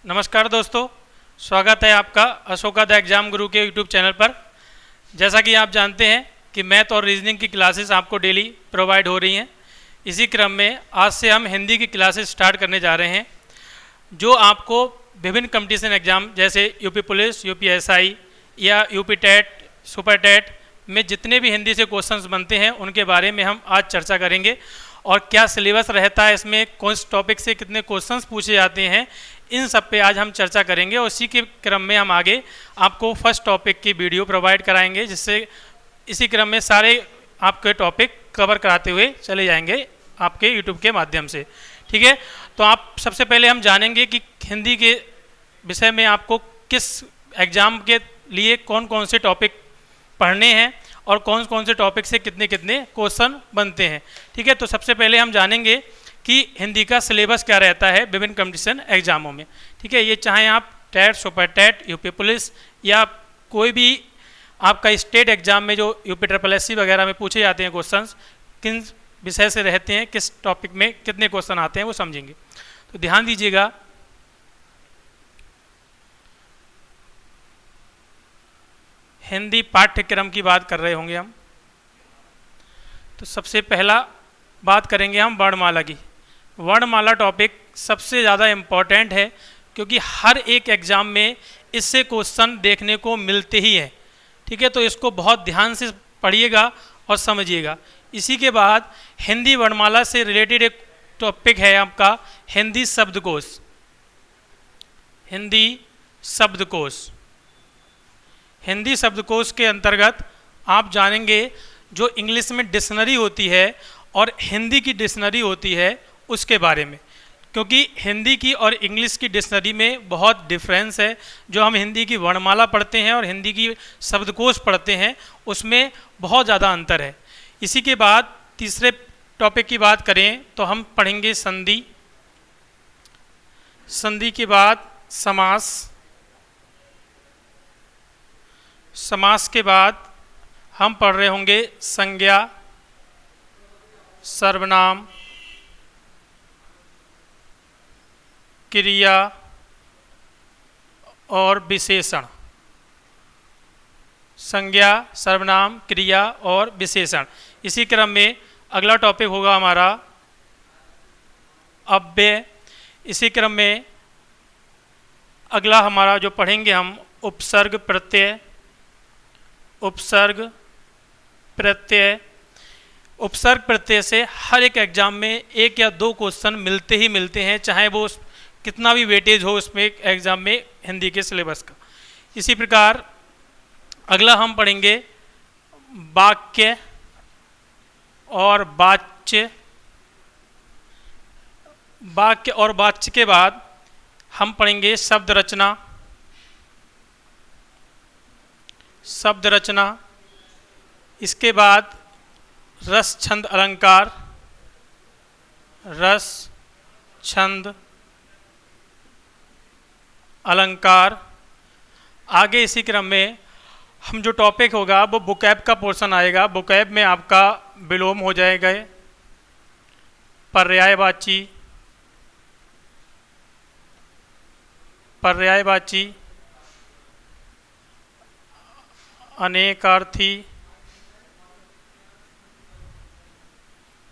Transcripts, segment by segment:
नमस्कार दोस्तों, स्वागत है आपका अशोका द एग्ज़ाम गुरु के यूट्यूब चैनल पर। जैसा कि आप जानते हैं कि मैथ और रीजनिंग की क्लासेस आपको डेली प्रोवाइड हो रही हैं। इसी क्रम में आज से हम हिंदी की क्लासेस स्टार्ट करने जा रहे हैं, जो आपको विभिन्न कंपटीशन एग्जाम जैसे यूपी पुलिस, यूपी एसआई या यूपी टेट, सुपर टेट में जितने भी हिंदी से क्वेश्चंस बनते हैं उनके बारे में हम आज चर्चा करेंगे। और क्या सिलेबस रहता है, इसमें कौन से टॉपिक से कितने क्वेश्चंस पूछे जाते हैं, इन सब पे आज हम चर्चा करेंगे। और इसी के क्रम में हम आगे आपको फर्स्ट टॉपिक की वीडियो प्रोवाइड कराएंगे, जिससे इसी क्रम में सारे आपके टॉपिक कवर कराते हुए चले जाएंगे आपके यूट्यूब के माध्यम से। ठीक है, तो आप सबसे पहले हम जानेंगे कि हिंदी के विषय में आपको किस एग्ज़ाम के लिए कौन कौन से टॉपिक पढ़ने हैं और कौन कौन से टॉपिक से कितने कितने क्वेश्चन बनते हैं। ठीक है, तो सबसे पहले हम जानेंगे कि हिंदी का सिलेबस क्या रहता है विभिन्न कंपटीशन एग्जामों में। ठीक है, ये चाहे आप TET, super TET, UP police या कोई भी आपका स्टेट एग्जाम में जो यूपी ट्रिपल एससी वगैरह में पूछे जाते हैं क्वेश्चंस, किन विषय से रहते हैं, किस टॉपिक में कितने क्वेश्चन आते हैं, वो समझेंगे। तो ध्यान दीजिएगा, हिंदी पाठ्यक्रम की बात कर रहे होंगे हम। तो सबसे पहला बात करेंगे हम वर्णमाला की। वर्णमाला टॉपिक सबसे ज़्यादा इम्पॉर्टेंट है, क्योंकि हर एक एग्ज़ाम में इससे क्वेश्चन देखने को मिलते ही हैं। ठीक है, तो इसको बहुत ध्यान से पढ़िएगा और समझिएगा। इसी के बाद हिंदी वर्णमाला से रिलेटेड एक टॉपिक है आपका हिंदी शब्दकोश। हिंदी शब्दकोश, हिंदी शब्दकोश के अंतर्गत आप जानेंगे जो इंग्लिश में डिक्शनरी होती है और हिंदी की डिक्शनरी होती है उसके बारे में, क्योंकि हिंदी की और इंग्लिश की डिक्शनरी में बहुत डिफरेंस है। जो हम हिंदी की वर्णमाला पढ़ते हैं और हिंदी की शब्दकोश पढ़ते हैं उसमें बहुत ज़्यादा अंतर है। इसी के बाद तीसरे टॉपिक की बात करें तो हम पढ़ेंगे संधि। संधि के बाद समास, समास के बाद हम पढ़ रहे होंगे संज्ञा, सर्वनाम, क्रिया और विशेषण। संज्ञा, सर्वनाम, क्रिया और विशेषण। इसी क्रम में अगला टॉपिक होगा हमारा अव्यय। इसी क्रम में अगला हमारा जो पढ़ेंगे हम उपसर्ग प्रत्यय। उपसर्ग प्रत्यय, उपसर्ग प्रत्यय से हर एक एग्जाम में एक या दो क्वेश्चन मिलते ही मिलते हैं, चाहे वो कितना भी वेटेज हो उसमें एग्जाम में हिंदी के सिलेबस का। इसी प्रकार अगला हम पढ़ेंगे वाक्य और वाच्य। वाक्य और वाच्य के बाद हम पढ़ेंगे शब्द रचना। शब्द रचना, इसके बाद रस छंद अलंकार। रस छंद अलंकार। आगे इसी क्रम में हम जो टॉपिक होगा वो बुकैब का पोर्शन आएगा। बुकैब में आपका विलोम हो जाएगा, पर्यायवाची, पर्यायवाची, अनेकार्थी,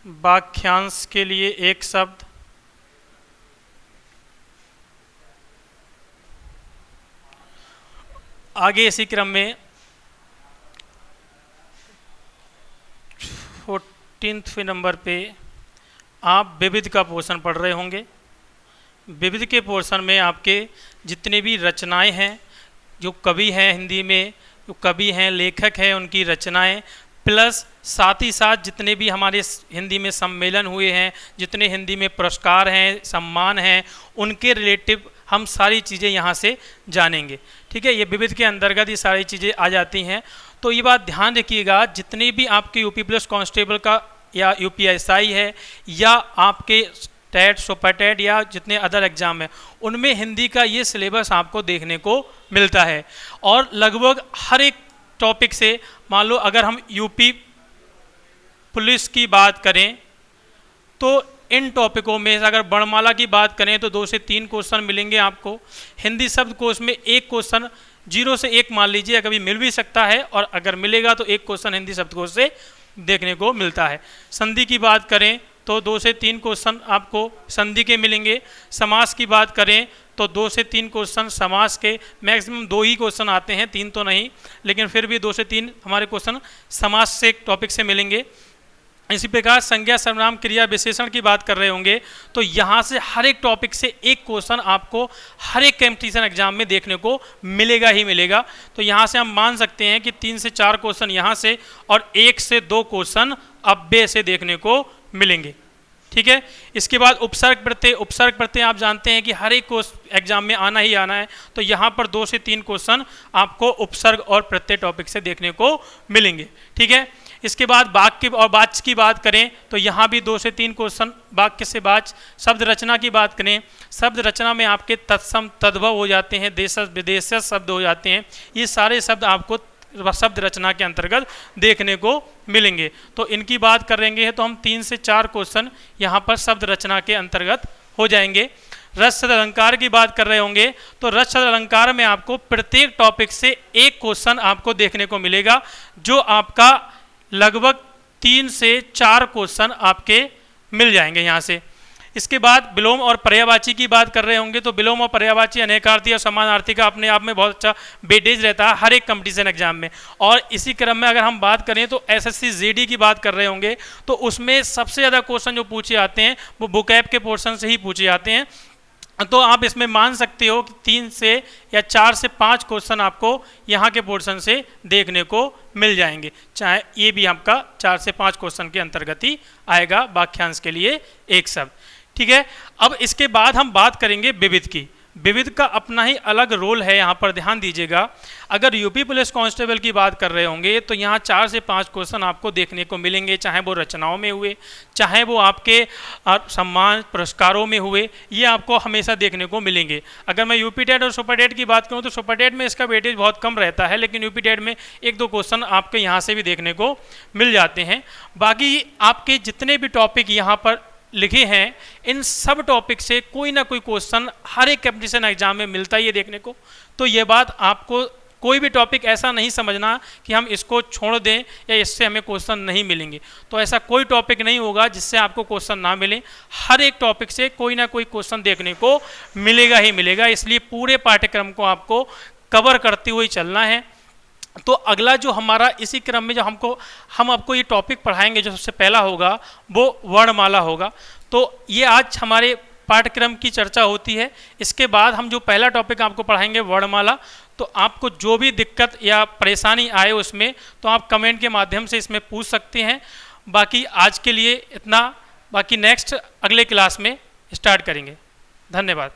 वाक्यांश के लिए एक शब्द, आगे इसी क्रम में 14वें नंबर पे आप विविध का पोर्शन पढ़ रहे होंगे। विविध के पोर्शन में आपके जितने भी रचनाएं हैं, जो कवि हैं हिंदी में, जो कवि हैं, लेखक हैं, उनकी रचनाएं, प्लस साथ ही साथ जितने भी हमारे हिंदी में सम्मेलन हुए हैं, जितने हिंदी में पुरस्कार हैं, सम्मान हैं, उनके रिलेटिव हम सारी चीज़ें यहाँ से जानेंगे। ठीक है, ये विविध के अंतर्गत ये सारी चीज़ें आ जाती हैं। तो ये बात ध्यान रखिएगा, जितने भी आपके यूपी पुलिस कांस्टेबल का या यूपी एसआई है या आपके टेट, सुपर टेट या जितने अदर एग्ज़ाम हैं, उनमें हिंदी का ये सिलेबस आपको देखने को मिलता है। और लगभग हर एक टॉपिक से, मान लो अगर हम यूपी पुलिस की बात करें तो इन टॉपिकों में अगर वर्णमाला की बात करें तो 2 से 3 क्वेश्चन मिलेंगे आपको। हिंदी शब्दकोश में 1 क्वेश्चन 0 से 1 मान लीजिए कभी मिल भी सकता है, और अगर मिलेगा तो 1 क्वेश्चन हिंदी शब्दकोश से देखने को मिलता है। संधि की बात करें तो 2 से 3 क्वेश्चन आपको संधि के मिलेंगे। समास की बात करें तो 2 से 3 क्वेश्चन समास के, मैक्सिमम 2 ही क्वेश्चन आते हैं, 3 तो नहीं, लेकिन फिर भी 2 से 3 हमारे क्वेश्चन समास से टॉपिक से मिलेंगे। इसी प्रकार संज्ञा सर्वनाम क्रिया विशेषण की बात कर रहे होंगे तो यहाँ से हर एक टॉपिक से 1 क्वेश्चन आपको हर एक कॉम्पिटिशन एग्जाम में देखने को मिलेगा ही मिलेगा। तो यहाँ से हम मान सकते हैं कि 3 से 4 क्वेश्चन यहाँ से और 1 से 2 क्वेश्चन अव्यय से देखने को मिलेंगे। ठीक है, इसके बाद उपसर्ग प्रत्यय आप जानते हैं कि हर एक एग्जाम में आना ही आना है, तो यहाँ पर 2 से 3 क्वेश्चन आपको उपसर्ग और प्रत्यय टॉपिक से देखने को मिलेंगे। ठीक है, इसके बाद वाक्य और वाच्य की बात करें तो यहाँ भी 2 से 3 क्वेश्चन वाक्य से वाच्य। शब्द रचना की बात करें, शब्द रचना में आपके तत्सम तद्भव हो जाते हैं, देशज विदेशज शब्द हो जाते हैं, ये सारे शब्द आपको शब्द रचना के अंतर्गत देखने को मिलेंगे। तो इनकी बात करेंगे तो हम 3 से 4 क्वेश्चन यहाँ पर शब्द रचना के अंतर्गत हो जाएंगे। रस शब्द अलंकार की बात कर रहे होंगे तो रस शब्द अलंकार में आपको प्रत्येक टॉपिक से 1 क्वेश्चन आपको देखने को मिलेगा, जो आपका लगभग 3 से 4 क्वेश्चन आपके मिल जाएंगे यहाँ से। इसके बाद विलोम और पर्यायवाची की बात कर रहे होंगे तो विलोम और पर्यायवाची अनेकार्थी और समानार्थी का अपने आप में बहुत अच्छा वेटेज रहता है हर एक कंपटीशन एग्जाम में। और इसी क्रम में अगर हम बात करें तो एसएससी जीडी की बात कर रहे होंगे तो उसमें सबसे ज़्यादा क्वेश्चन जो पूछे जाते हैं वो बुकैब के पोर्शन से ही पूछे जाते हैं। तो आप इसमें मान सकते हो कि 3 से या 4 से 5 क्वेश्चन आपको यहाँ के पोर्शन से देखने को मिल जाएंगे, चाहे ये भी आपका 4 से 5 क्वेश्चन के अंतर्गत ही आएगा वाक्यांश के लिए एक शब्द। ठीक है, अब इसके बाद हम बात करेंगे विविध की। विविध का अपना ही अलग रोल है, यहाँ पर ध्यान दीजिएगा। अगर यूपी पुलिस कांस्टेबल की बात कर रहे होंगे तो यहाँ 4 से 5 क्वेश्चन आपको देखने को मिलेंगे, चाहे वो रचनाओं में हुए, चाहे वो आपके सम्मान पुरस्कारों में हुए, ये आपको हमेशा देखने को मिलेंगे। अगर मैं यूपी टेट और सुपर टेट की बात करूँ तो सुपर टेट में इसका वेटेज बहुत कम रहता है, लेकिन यूपी टेट में 1-2 क्वेश्चन आपके यहाँ से भी देखने को मिल जाते हैं। बाकी आपके जितने भी टॉपिक यहाँ पर लिखे हैं इन सब टॉपिक से कोई ना कोई क्वेश्चन हर एक कॉम्पिटिशन एग्जाम में मिलता ही है देखने को। तो ये बात आपको कोई भी टॉपिक ऐसा नहीं समझना कि हम इसको छोड़ दें या इससे हमें क्वेश्चन नहीं मिलेंगे, तो ऐसा कोई टॉपिक नहीं होगा जिससे आपको क्वेश्चन ना मिले। हर एक टॉपिक से कोई ना कोई क्वेश्चन देखने को मिलेगा ही मिलेगा, इसलिए पूरे पाठ्यक्रम को आपको कवर करते हुए चलना है। तो अगला जो हमारा इसी क्रम में जो हम आपको ये टॉपिक पढ़ाएंगे, जो सबसे पहला होगा वो वर्णमाला होगा। तो ये आज हमारे पाठ्यक्रम की चर्चा होती है। इसके बाद हम जो पहला टॉपिक आपको पढ़ाएंगे वर्णमाला, तो आपको जो भी दिक्कत या परेशानी आए उसमें तो आप कमेंट के माध्यम से इसमें पूछ सकते हैं। बाकी आज के लिए इतना, बाकी नेक्स्ट अगले क्लास में स्टार्ट करेंगे। धन्यवाद।